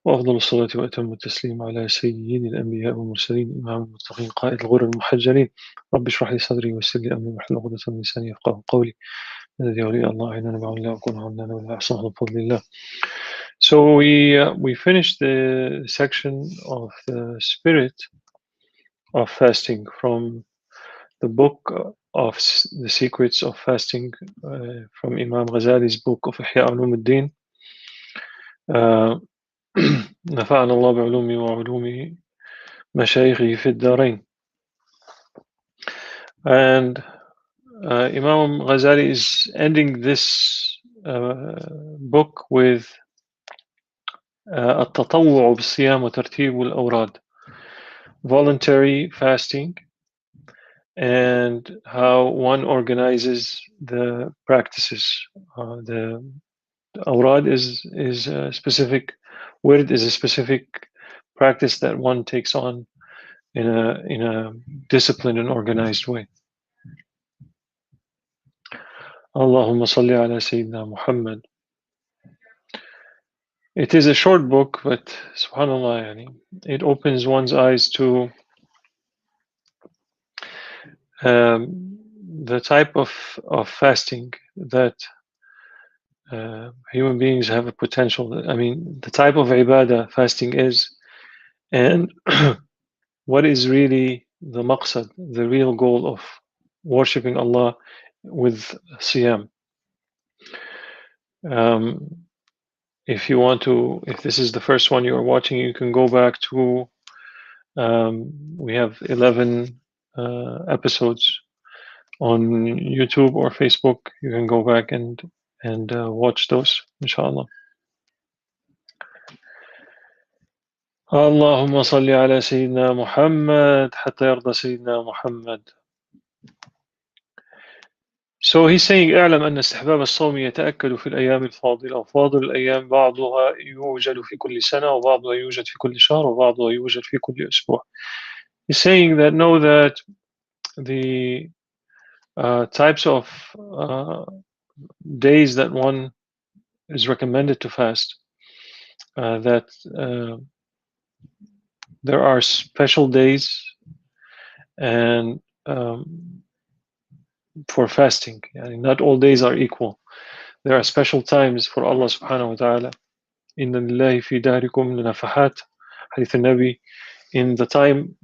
وأفضل الصلاة وأتم التسليم على سيد الأنبياء والمرسلين إمام المتقين قائد الغر المحجلين. رب اشرح لي صدري ويسر لي أمري واحلل عقدة من لساني يفقهوا قولي. الذي ولي الله أعيننا بعون الله وكن عوننا ولا أحسن بفضل الله. So we finished the section of the spirit of fasting from the book of the secrets of fasting from Imam Ghazali's book of Ihya Ulumuddin. نفعنا الله بعلومه وعلوم مشايخه في الدارين. And Imam Ghazali is ending this book with التطوع بالصيام وترتيب الأوراد, voluntary fasting, and how one organizes the practices. The awrad is a specific wird, is a specific practice that one takes on in a disciplined and organized way. Allahumma salli ala Sayyidina Muhammad. It is a short book, but subhanallah, it opens one's eyes to the type of fasting that human beings have a potential. I mean, the type of ibadah fasting is, and what is really the maqsad, the real goal of worshipping Allah with siyam. If you want to, if this is the first one you are watching, you can go back to, we have 11 episodes on YouTube or Facebook. You can go back and watch those, inshallah. اللهم صل على سيدنا محمد حتى يرضى سيدنا محمد. So he's saying اعلم أن استحباب الصوم يتأكد في الأيام الفاضلة، وفاضل الأيام بعضها يوجد في كل سنة وبعضها يوجد في كل شهر وبعضها يوجد في كل أسبوع. He's saying that know that the types of days that one is recommended to fast, that there are special days and for fasting. Not all days are equal. There are special times for Allah subhanahu wa ta'ala. Inna lillahi fi darikum lanafahat. Hadith al-Nabi. In the time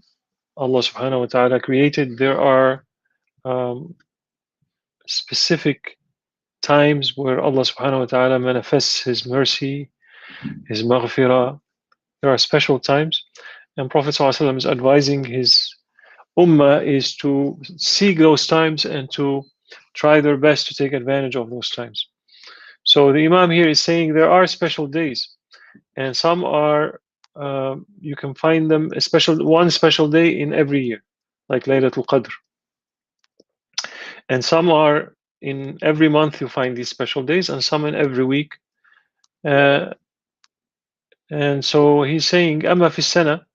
Allah subhanahu wa ta'ala created, there are specific times where Allah subhanahu wa ta'ala manifests His mercy, His maghfirah. There are special times, and Prophet ﷺ is advising his ummah is to seek those times and to try their best to take advantage of those times. So the Imam here is saying there are special days, and some are you can find them one special day in every year, like Laylatul Qadr, and some are in every month. You find these special days, and some in every week. And so he's saying, "Amma fi sana."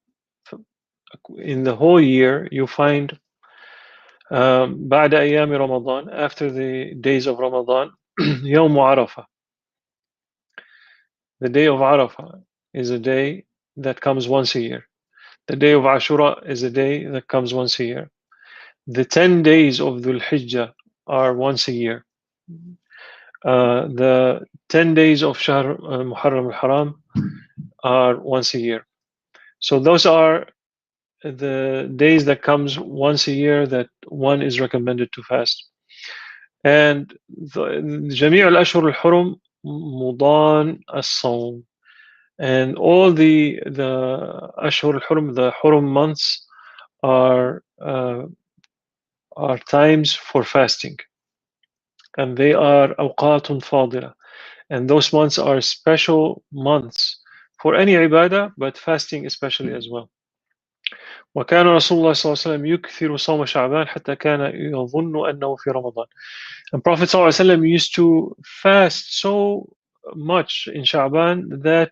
In the whole year, you find بعد أيام Ramadan, after the days of Ramadan, يوم عرفة. The day of Arafah is a day that comes once a year. The day of Ashura is a day that comes once a year. The 10 days of Dhul-Hijjah are once a year. The 10 days of Shahr Muharram al-Haram are once a year. So those are the days that comes once a year that one is recommended to fast. And جميع الأشهر الحرم مضان الصوم. And all the Ashhur al-Hurum, the Hurum months, are times for fasting, and they are awqatun fadila, and those months are special months for any ibadah, but fasting especially as well. وكان رسول الله صلى الله عليه وسلم يكثر صوم شعبان حتى كان يظن أنه في رمضان. And Prophet صلى الله عليه وسلم used to fast so much in Sha'ban that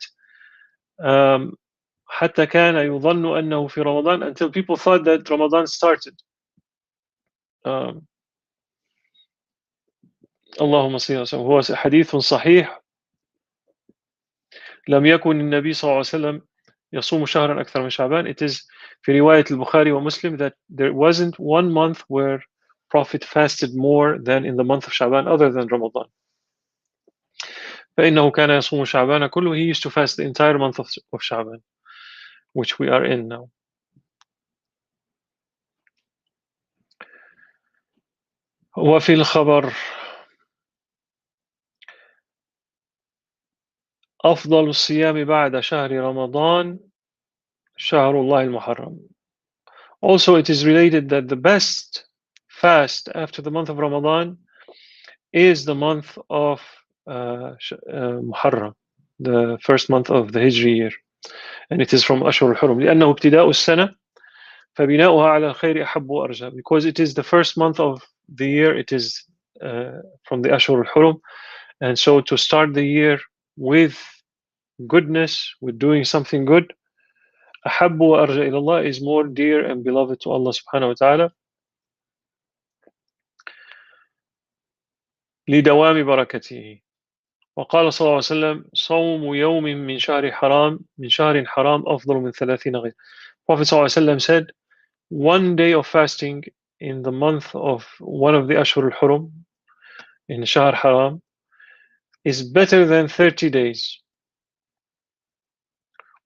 حتى كان يظن أنه في رمضان, until people thought that Ramadan started. اللهم صل وسلم. هو حديث صحيح لم يكن النبي صلى الله عليه وسلم يصوم شهرا أكثر من شعبان. It is في رواية البخاري ومسلم that there wasn't one month where Prophet fasted more than in the month of Shaban other than Ramadan. فإنه كان يصوم شعبان كله. He used to fast the entire month of Shaban, which we are in now. وفي الخبر أفضل الصيام بعد شهر رمضان شهر الله المحرم. Also, it is related that the best fast after the month of Ramadan is the month of Muharram, the first month of the Hijri year, and it is from أشهر الحرم لأنه ابتداء السنة فبناؤها على الخير أحب وأرجى. Because it is the first month of the year, it is from the أشهر الحرم, and so to start the year with goodness, with doing something good, أحب وأرجى إلى الله, is more dear and beloved to Allah subhanahu wa ta'ala. لدوام بركته. وقال صلى الله عليه وسلم صوم يوم من شهر حرام أفضل من 30 غير. Prophet صلى الله عليه وسلم said, one day of fasting in the month of one of the Ashhur al-Hurum, in Shahr Haram, is better than 30 days.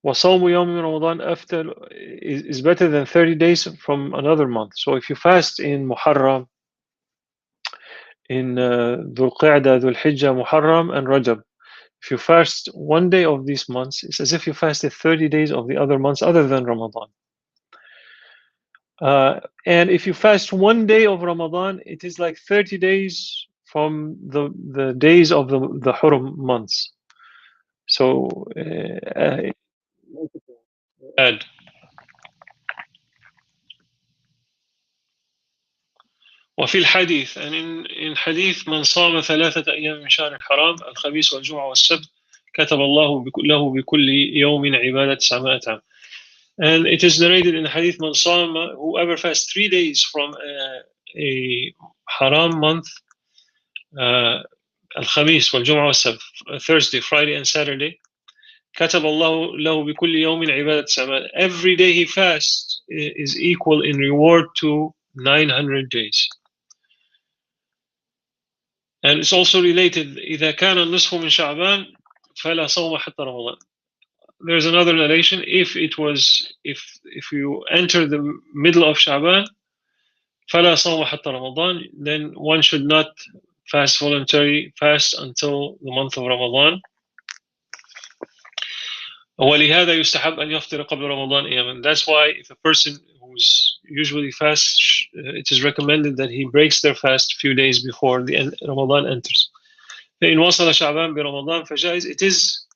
وصوم يوم من رمضان after is better than 30 days from another month. So if you fast in Muharram, in Dhul-Qa'dah, Dhul-Hijjah, Muharram, and Rajab, if you fast one day of these months, it's as if you fasted 30 days of the other months other than Ramadan. And if you fast one day of Ramadan, it is like 30 days from the days of the Hurum months. So add. وفي الحديث and in hadith من صام 3 أيام من شهر الحرام الخميس والجمعة والسبت كتب الله له بكل يوم عبادة 900 عام. And it is narrated in the hadith من صام, whoever fasts 3 days from a haram month, الخميس والجمعة والسبت, Thursday, Friday and Saturday, كتب الله له بكل يوم عبادة 900. Every day he fasts is equal in reward to 900 days. And it's also related إذا كان النصف من شعبان فلا صوم حتى رمضان. There's another narration, if you enter the middle of Sha'ban فلا صوم حتى رمضان, then one should not fast voluntary fast until the month of Ramadan. ولهذا يستحب أن يفطر قبل رمضان أياما. That's why if a person who's usually fasts, it is recommended that he breaks their fast a few days before the Ramadan enters. فإن وصل شعبان برمضان فجائز, it is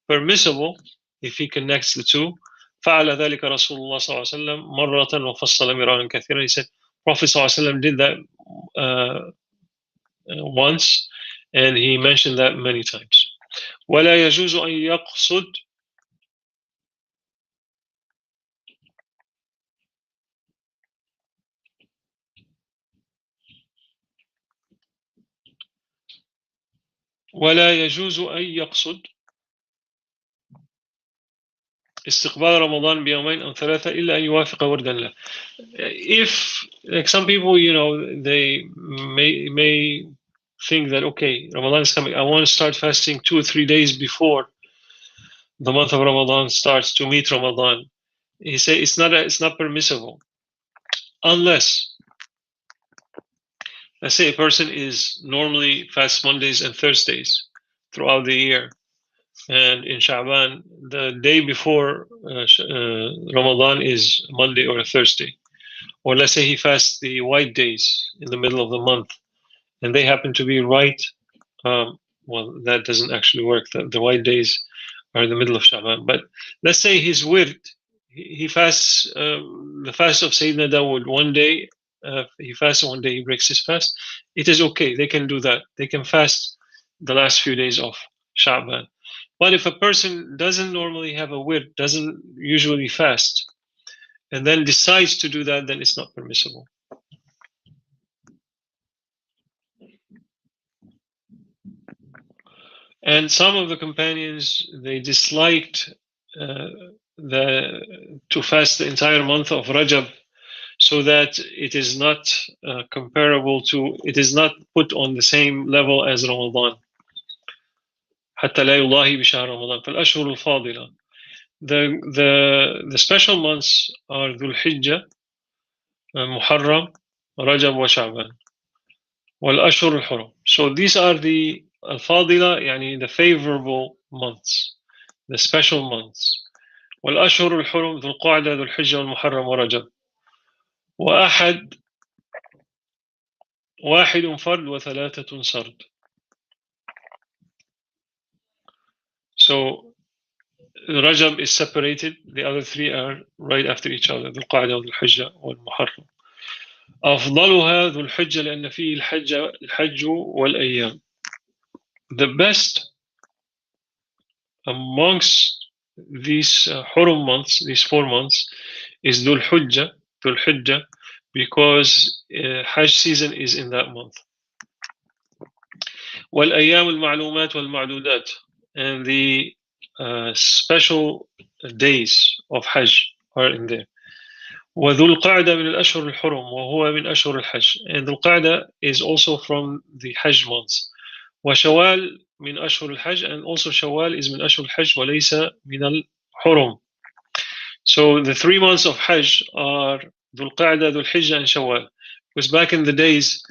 permissible if he connects the two. فعل ذلك رسول الله صلى الله عليه وسلم مرة وفصل مرارا كثيرا. He said Prophet صلى الله عليه وسلم did that once, and he mentioned that many times. ولا يجوز أن يقصد أن يقصد استقبال رمضان بيومين أو 3 إلا أن يوافق وردا له. If, like some people, they may think that, okay, Ramadan is coming, I want to start fasting 2 or 3 days before the month of Ramadan starts to meet Ramadan. He said it's not permissible unless, let's say, a person is normally fast Mondays and Thursdays throughout the year, and in Sha'ban, the day before Ramadan is Monday or a Thursday. Or let's say he fasts the white days in the middle of the month, and they happen to be right. Well, that doesn't actually work. The white days are in the middle of Sha'ban. But let's say his wird, he fasts the fast of Sayyidina Dawud one day. He fasts one day, he breaks his fast. It is okay. They can do that. They can fast the last few days of Sha'ban. But if a person doesn't normally have a wird, doesn't usually fast, and then decides to do that, then it's not permissible. And some of the companions, they disliked to fast the entire month of Rajab, so that it is not comparable to, it is not put on the same level as Ramadan. حتى لا يضاهي بشهر رمضان فالأشهر الفاضلة. The special months are Dhul-Hijjah, Muharram, Rajab وشعبان والأشهر الحرم. So these are the الفاضلة, يعني the favorable months, the special months. والأشهر الحرم ذو القعدة ذو الحجة والمحرم ورجب. واحد فرد وثلاثة سرد. So Rajab is separated, the other three are right after each other, ذو القعدة وذو الحجة والمحرم. أفضلها ذو الحجة لأن فيه الحج والأيام. The best amongst these Hurum months, these 4 months, is Dhul-Hijjah, because Hajj season is in that month. والأيام المعلومات والمعدودات, and the special days of Hajj are in there. وذو القعدة من الأشهر الحرم وهو من أشهر الحج, and ذو القعدة is also from the Hajj months. وشوال من أشهر الحج, and also Shawwal is من أشهر الحج وليس من الحرم. So the 3 months of Hajj are ذو القعدة, ذو الحجة, and Shawwal. Because back in the days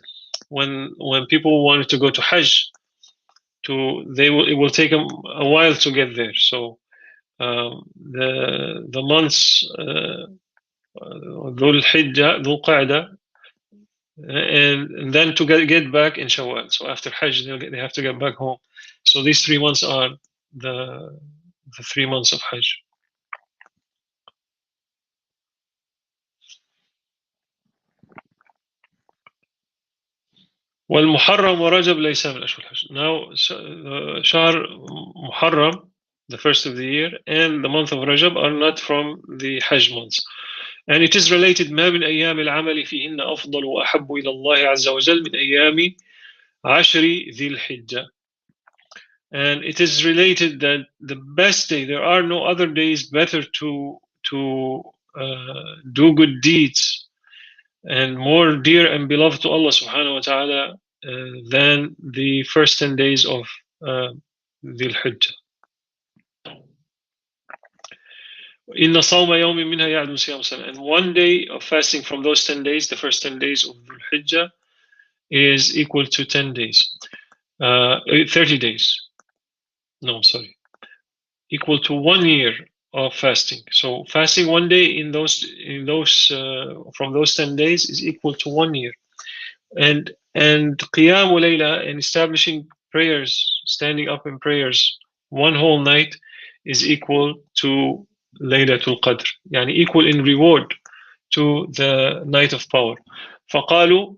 when people wanted to go to Hajj, it will take them a while to get there. So the months Dhul-Hijjah, Dhul-Qa'dah, and then to get back in Shawwal. So after Hajj, they have to get back home. So these 3 months are the 3 months of Hajj. والمحرم ورجب ليس من أشهر الحج. Now, شهر Muharram, the first of the year, and the month of Rajab are not from the Hajj months. And it is related ما من أيام العمل فيهن أفضل وأحب إلى الله عز وجل من أيام عشر ذي الحجة. And it is related that the best day, there are no other days better to do good deeds and more dear and beloved to Allah subhanahu wa ta'ala than the first 10 days of Dhul-Hijjah. إن صوم يوم منها يعدل صيام سنة. And one day of fasting from those 10 days, the first 10 days of Dhul-Hijjah, is equal to 10 days, 30 days. No, I'm sorry. Equal to 1 year of fasting. So fasting 1 day in those from those 10 days is equal to 1 year. And Qiyam Layla, and establishing prayers, standing up in prayers 1 whole night, is equal to Laylatul Qadr, yani equal in reward to the night of power. فقالوا,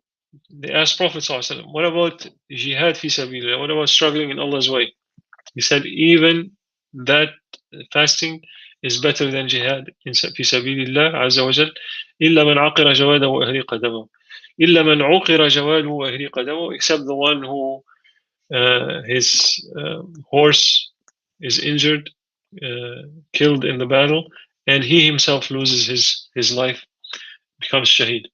they asked Prophet ﷺ, what about jihad fi sabilillah? What about struggling in Allah's way? He said, even that fasting is better than jihad in fi sabilillah azza wa jal. إلا من عقر جواده وأهريق دمه. إلا من عقر جواده وأهريق دمه, except the one who his horse is injured, killed in the battle, and he himself loses his life, becomes shaheed.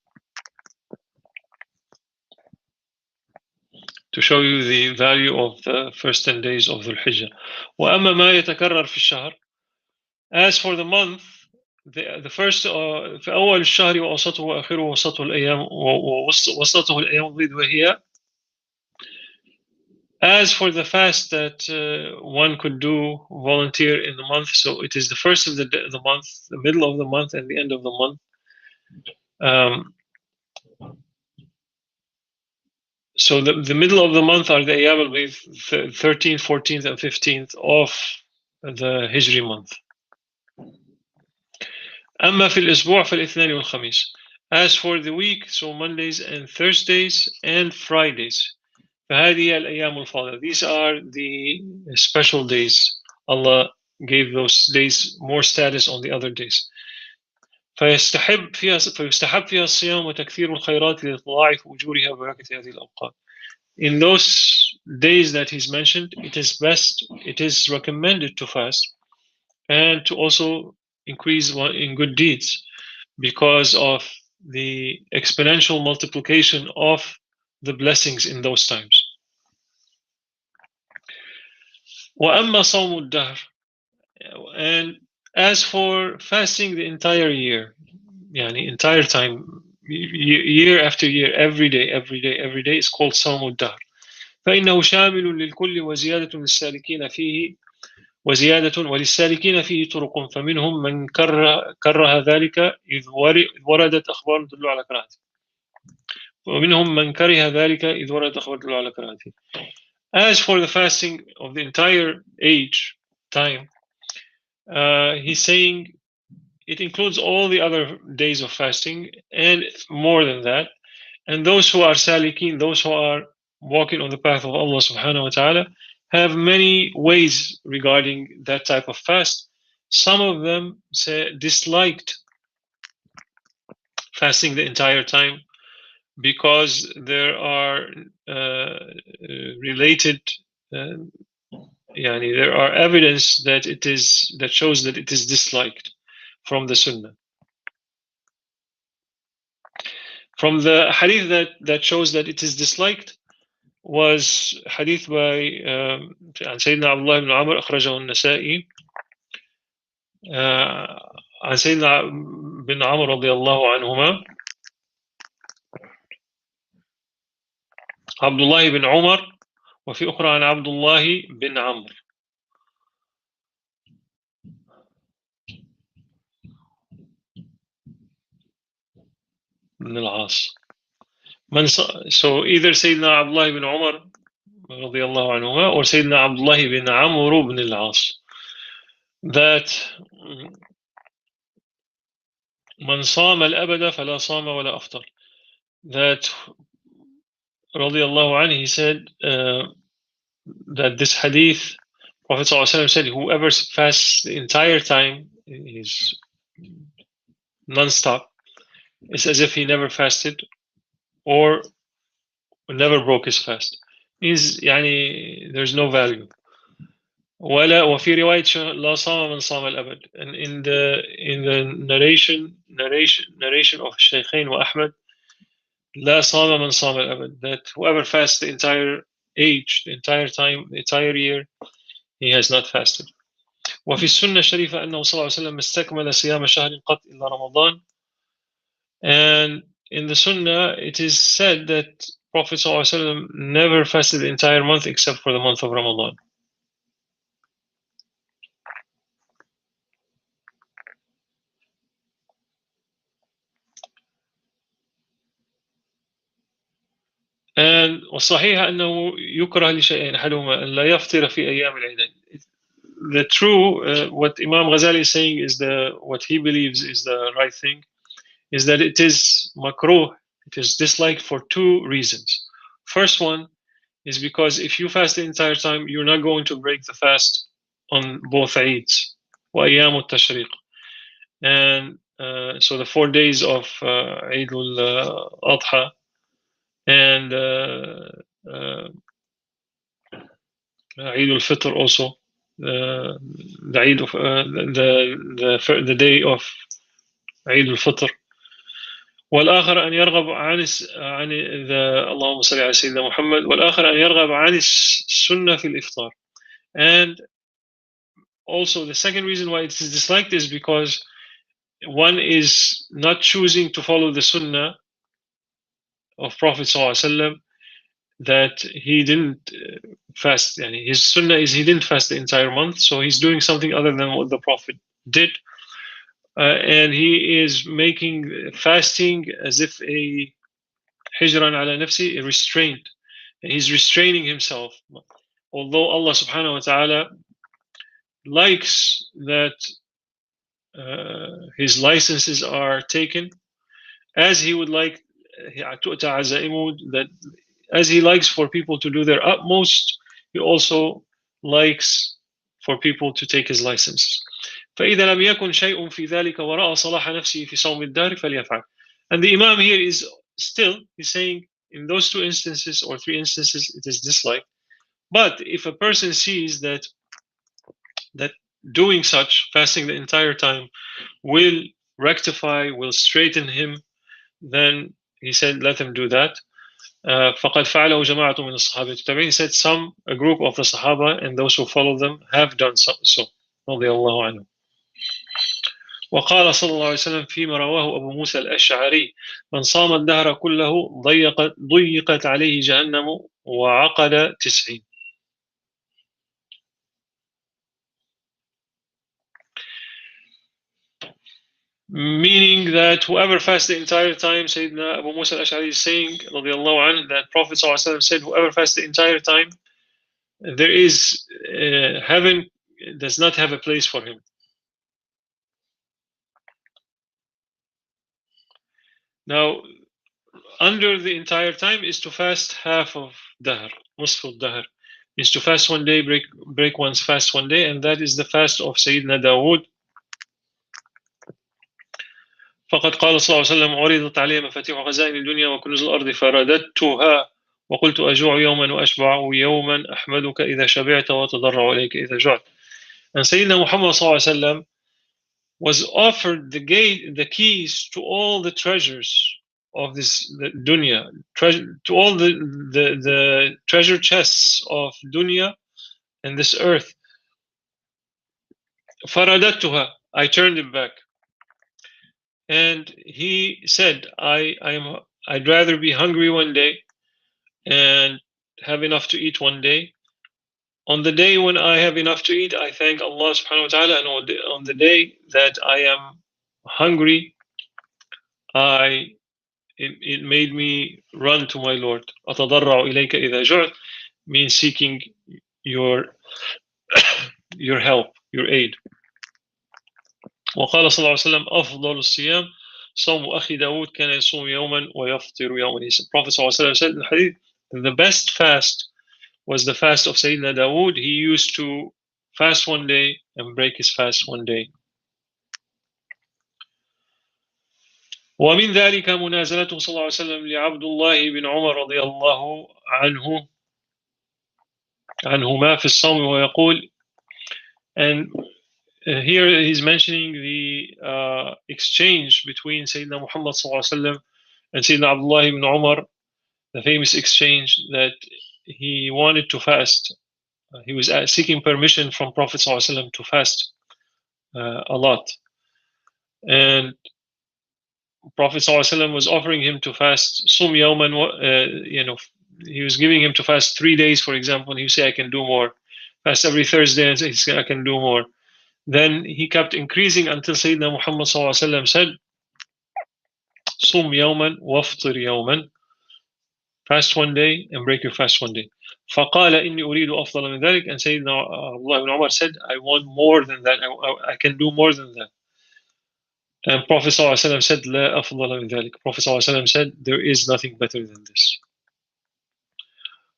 To show you the value of the first 10 days of Dhul-Hijjah. وأما ما يتكرر في الشهر, as for the month, the first في أول الشهر وأوسطه وآخره ووسطه الأيام ووسطه الأيام البيض وهي, as for the fast that one could do volunteer in the month, so it is the first of the month, the middle of the month, and the end of the month. So the middle of the month are the Ayyam al-Bayd, 13th, 14th, and 15th of the Hijri month. أما في الأسبوع فالاثنين والخميس. As for the week, so Mondays and Thursdays and Fridays. فهذه الأيام الفاضلة. These are the special days. Allah gave those days more status on the other days. فيستحب فيها الصيام وتكثير الخيرات لتضاعف أجورها وبركة هذه الأوقات. in those days that he's mentioned, it is recommended to fast and to also increase in good deeds because of the exponential multiplication of the blessings in those times. وَأَمَّا صَوْمُ الدَّهْرِ, and as for fasting the entire year, yani entire time, year after year, every day is called صوم الدهر. فإنه شامل للكل وزيادة للسالكين فيه وللسالكين فيه طرق، فمنهم من كره ذلك إذ وردت أخبار تدل على كراهته، ومنهم من كره ذلك إذ وردت أخبار تدل على كراهته. As for the fasting of the entire time, he's saying it includes all the other days of fasting and more than that. And those who are salikin, those who are walking on the path of Allah subhanahu wa ta'ala, have many ways regarding that type of fast. Some of them disliked fasting the entire time because there are related there are evidence that shows that it is disliked from the Sunnah. From the hadith that shows that it is disliked was hadith by عن سيدنا عبد الله بن عمر أخرجه النسائي عن سيدنا بن عمر رضي الله عنهما عبد الله بن عمر وفي أخرى عن عبد الله بن عمرو بن العاص. So either سيدنا عبد الله بن عمر رضي الله عنهما or سيدنا عبد الله بن عمرو بن العاص, that من صام الأبد فلا صام ولا أفطر, that رضي الله عنه, he said that this hadith, Prophet ﷺ said, whoever fasts the entire time, is non-stop, it's as if he never fasted or never broke his fast. Means there's no value. ولا وفي رواية لا صام من صام الأبد. And in the narration of Shaykhain wa Ahmad, لا صام من صام الأبد, that whoever fasts the entire age, the entire time, the entire year, he has not fasted. وفي السنة الشريفة أنه صلى الله عليه وسلم استكمل صيام شهر قط إلا رمضان. And in the Sunnah, it is said that Prophet صلى الله عليه وسلم never fasted the entire month except for the month of Ramadan. And والصحيح أنه يكره لشيئين أحدهما أن لا يفطر في أيام العيدين. The true, what Imam Ghazali is saying is what he believes is the right thing, is that it is makruh, it is disliked for two reasons. First one is because if you fast the entire time, you're not going to break the fast on both Eids, وأيام التشريق. And so the 4 days of Eid al-Adha and Eid al-Fitr also, the Eid of the day of Eid al-Fitr. والآخر أن يرغب عن اللهم صل على سيدنا محمد والآخر أن يرغب عن السنة في الإفطار. And also the second reason why it is disliked is because one is not choosing to follow the Sunnah of Prophet ﷺ, that he didn't fast. His Sunnah is he didn't fast the entire month, so he's doing something other than what the Prophet did. And he is making fasting as if a hijran ala nafsi, a restraint. And he's restraining himself. Although Allah subhanahu wa ta'ala likes that his licenses are taken, as he would like, that as he likes for people to do their utmost, he also likes for people to take his license. فإذا لم يكن شيء في ذلك ورأى صلاح نفسه في صوم الدهر فليفعل. And the Imam here is still, he's saying, in those two instances or three instances, it is disliked. But if a person sees that doing such, fasting the entire time, will rectify, will straighten him, then he said, let him do that. فقد فعله جماعة من الصحابة التابعين. He said a group of the Sahaba and those who follow them have done so. رضي الله عنه. وقال صلى الله عليه وسلم فيما رواه أبو موسى الأشعري: من صام الدهر كله ضيقت عليه جهنم وعقد 90. Meaning that whoever fasts the entire time, Sayyidina Abu Musa al-Ash'ari is saying, radiallahu anhu, that Prophet ﷺ said, whoever fasts the entire time, there is, heaven does not have a place for him. Now, under the entire time is to fast half of dahr, nusf al-dahr, is to fast one day, break one's fast one day, and that is the fast of Sayyidina Dawud. فقد قال صلى الله عليه وسلم: عرضت علي مفاتيح خزائن الدنيا وكنوز الأرض فرددتها وقلت أجوع يوما وأشبع يوما أحمدك إذا شبعت وأتضرع إليك إذا جعت. And Sayyidina Muhammad صلى الله عليه وسلم was offered the keys to all the treasures of the dunya, to all the treasure chests of dunya and this earth. فرددتها, I turned it back. And he said, I'd rather be hungry one day and have enough to eat one day. On the day when I have enough to eat, I thank Allah subhanahu wa ta'ala, and on the day that I am hungry, it made me run to my Lord. أتضرع إليك إذا جعت means seeking your help, your aid. وقال صلى الله عليه وسلم: أفضل الصيام صوم أخي داود كان يصوم يوما ويفطر يوما. Prophet صلى الله عليه وسلم said in the hadith, the best fast was the fast of Sayyidina Dawood. He used to fast one day and break his fast one day. ومن ذلك منازلته صلى الله عليه وسلم لعبد الله بن عمر رضي الله عنهما في الصوم ويقول, and here he's mentioning the exchange between Sayyidina Muhammad sallallahu and Sayyidina Abdullah ibn Umar, the famous exchange that he wanted to fast. He was seeking permission from Prophet sallallahu to fast a lot, and Prophet sallallahu was offering him to fast sum yawman, he was giving him to fast 3 days, for example, and he would say, I can do more. Fast every Thursday, and he said, I can do more. Then he kept increasing until Sayyidina Muhammad said, Sum yawman waftir yawman, fast one day and break your fast one day. فقال إني أريد أفضل من ذلك, and Sayyidina Abdullah ibn Umar said, I want more than that, I can do more than that. And Prophet ﷺ said, لا أفضل من ذلك. Prophet ﷺ said, there is nothing better than this.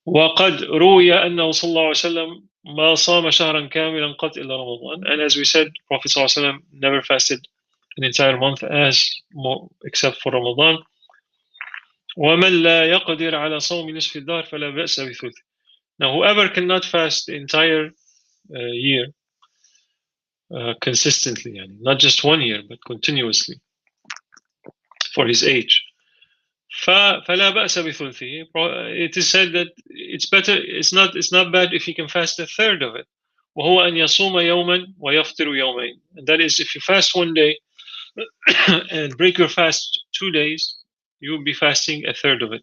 وقد روي أنه صلى الله عليه وسلم ما صام شهرا كاملا قط إلا رمضان. And as we said, Prophet ﷺ never fasted an entire month except for Ramadan. ومن لا يقدر على صوم نصف الدهر فلا بأس بثلث. Now whoever cannot fast the entire year consistently, not just 1 year but continuously for his age, فلا بأس بثلثه. It is said that it's better, it's not bad if you can fast a third of it. وهو أن يصوم يوما ويفطر يومين. And that is, if you fast one day and break your fast 2 days, you will be fasting a third of it.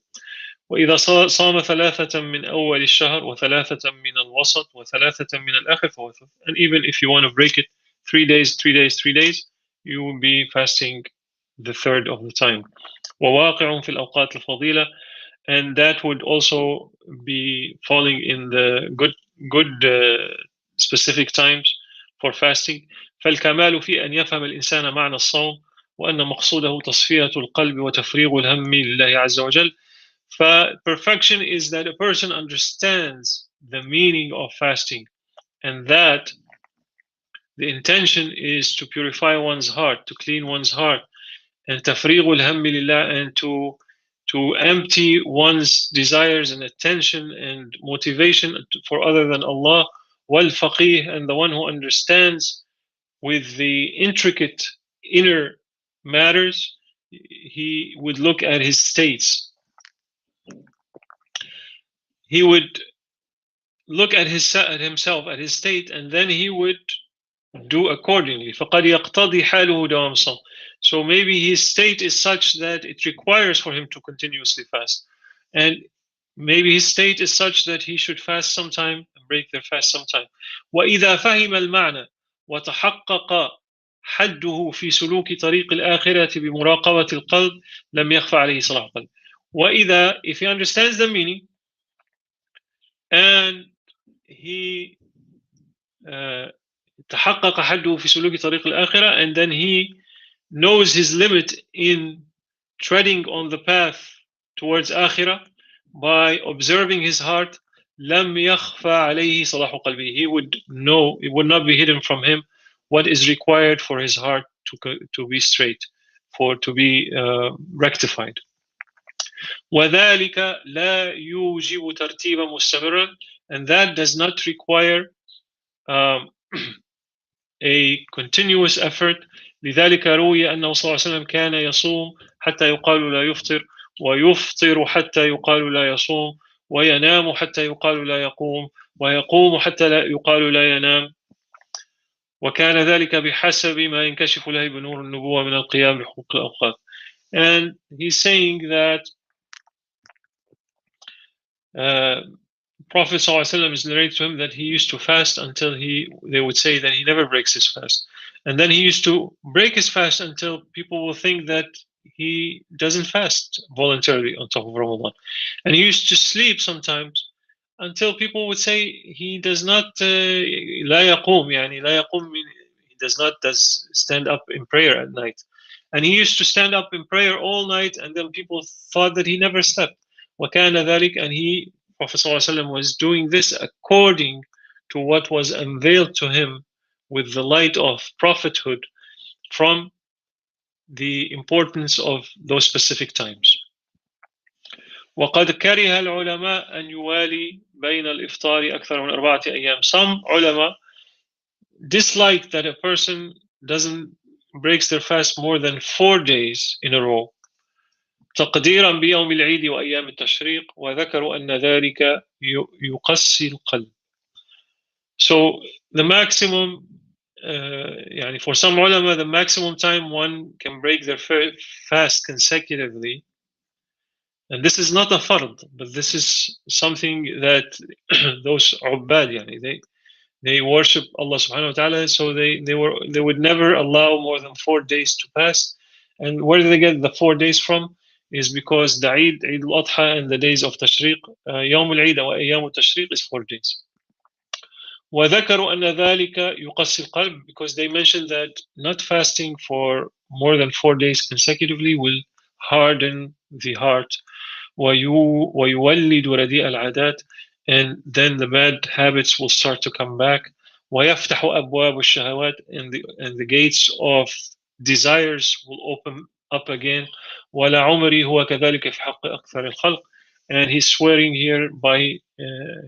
وإذا صام ثلاثة من أول الشهر وثلاثة من الوسط وثلاثة من الآخر فهو. And even if you want to break it 3 days, 3 days, 3 days, you will be fasting the third of the time. وواقع في الأوقات الفضيلة, and that would also be falling in the good specific times for fasting. فالكمال في أن يفهم الإنسان معنى الصوم وأن مقصوده تصفية القلب وتفريغ الهم لله عز وجل. Perfection is that a person understands the meaning of fasting, and that the intention is to purify one's heart, to clean one's heart, and tafrighul hammi lillah, and to to empty one's desires and attention and motivation for other than Allah. Wal-faqih, and the one who understands with the intricate inner matters, he would look at his states. He would look at himself, at his state, and then he would do accordingly. فَقَدْ يَقْتَضِي حَالُهُ دَوَامَ الصَّوْمِ. So maybe his state is such that it requires for him to continuously fast. And maybe his state is such that he should fast sometime and break their fast sometime. وَإِذَا فَهِمَ الْمَعْنَى وَتَحَقَّقَ حده في سلوك طريق الآخرة بمراقبة القلب لم يخفى عليه صلاح القلب. وإذا, if he understands the meaning and he تحقق حده في سلوك طريق الآخرة, and then he knows his limit in treading on the path towards Akhirah by observing his heart, لم يخفى عليه صلاح قلبه. He would know, it would not be hidden from him what is required for his heart to be straight, for to be rectified. وذلك لا يوجب ترتيبا مستمرا, and that does not require a continuous effort. لذلك روي أنه صلى الله عليه وسلم كان يصوم حتى يقال لا يفطر, ويفطر حتى يقال لا يصوم, وينام حتى يقال لا يقوم, ويقوم حتى لا يقال لا ينام, وكان ذلك بحسب ما ينكشف له بنور النبوة من القيام بحقوق الأوقات. And he's saying that Prophet ﷺ is narrated to him that he used to fast until they would say that he never breaks his fast. And then he used to break his fast until people will think that he doesn't fast voluntarily on top of Ramadan. And he used to sleep sometimes until people would say he does not لا يقوم, يعني لا يقوم, he does not stand up in prayer at night. And he used to stand up in prayer all night, and then people thought that he never slept. وكان ذلك, and he, Prophet ﷺ, was doing this according to what was unveiled to him with the light of prophethood from the importance of those specific times. وقد كره العلماء أن يوالي بين الإفطار أكثر من 4 أيام. Some ulama dislike that a person breaks their fast more than 4 days in a row, تقديرا بيوم العيد وأيام التشريق, وذكروا أن ذلك يقسي القلب. So the maximum, يعني for some ulama, the maximum time one can break their fast consecutively, and this is not a fard, but this is something that those ubbad, يعني they worship Allah subhanahu wa ta'ala, so they would never allow more than 4 days to pass. And where do they get the 4 days from? Is because the Eid al-Adha and the days of Tashriq, يوم العيد وأيام التشريق is 4 days. وذكروا أن ذلك يقسي القلب, because they mentioned that not fasting for more than 4 days consecutively will harden the heart. ويولد رديء العادات, and then the bad habits will start to come back. ويفتح أبواب الشهوات, and the gates of desires will open up again. ولا عمري هو كذلك في حق أكثر الخلق, and he's swearing here by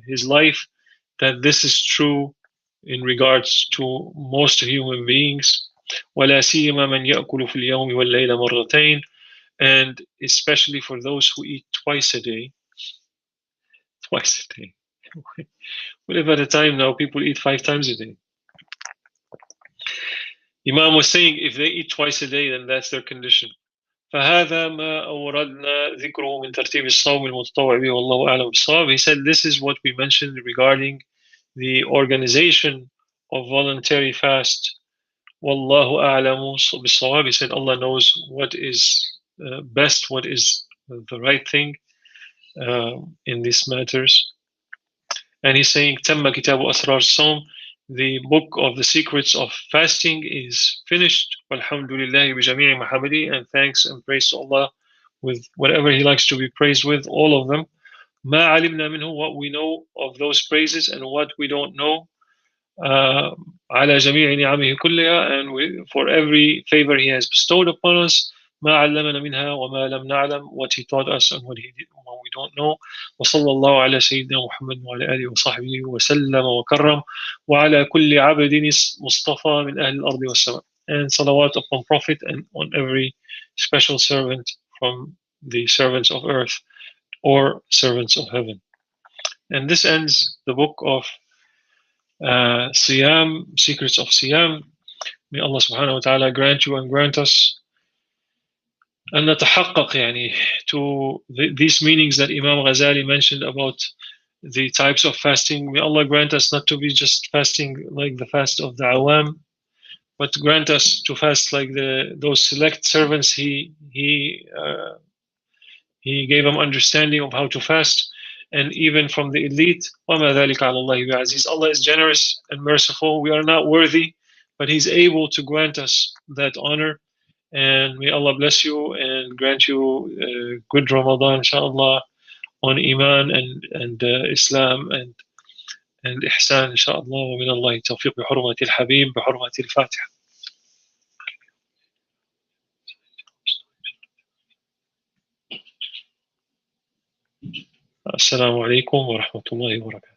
his life that this is true in regards to most human beings. ولا سيما من يأكل في اليوم والليلة مرتين, and especially for those who eat twice a day. Twice a day. We live at a time now people eat 5 times a day. Imam was saying if they eat twice a day, then that's their condition. فهذا ما أوردنا ذكره من ترتيب الصوم المتطوع به والله أعلم بالصواب. He said this is what we mentioned regarding the organization of voluntary fast. والله أعلم بالصواب. He said Allah knows what is best, what is the right thing in these matters. And he's saying تم كتاب أسرار الصوم, the book of the secrets of fasting is finished. والحمد لله بجميع محامده, and thanks and praise to Allah with whatever he likes to be praised with, all of them. ما علمنا منه, what we know of those praises and what we don't know. على جميع نعمه كلها, and for every favor he has bestowed upon us. ما علمنا منها وما لم نعلم, what he taught us and what we don't know. وصلى الله على سيدنا محمد وعلى آله وصحبه وسلم وكرم وعلى كل عبد مصطفى من أهل الأرض والسماء. And salawat upon Prophet and on every special servant from the servants of earth or servants of heaven. And this ends the book of Siyam, Secrets of Siyam. May Allah subhanahu wa ta'ala grant you and grant us أن نتحقق يعني to these meanings that Imam Ghazali mentioned about the types of fasting. May Allah grant us not to be just fasting like the fast of the awam, but grant us to fast like those select servants he gave them understanding of how to fast, and even from the elite. وَمَا ذَلِكَ عَلَى اللَّهِ بِعَزِيزٍ. Allah is generous and merciful. We are not worthy, but He's able to grant us that honor. And may Allah bless you and grant you good Ramadan, inshallah, on Iman and Islam and Ihsan, inshallah. ومن الله التوفيق بحرمة الحبيب بحرمة الفاتحة. السلام عليكم ورحمة الله وبركاته.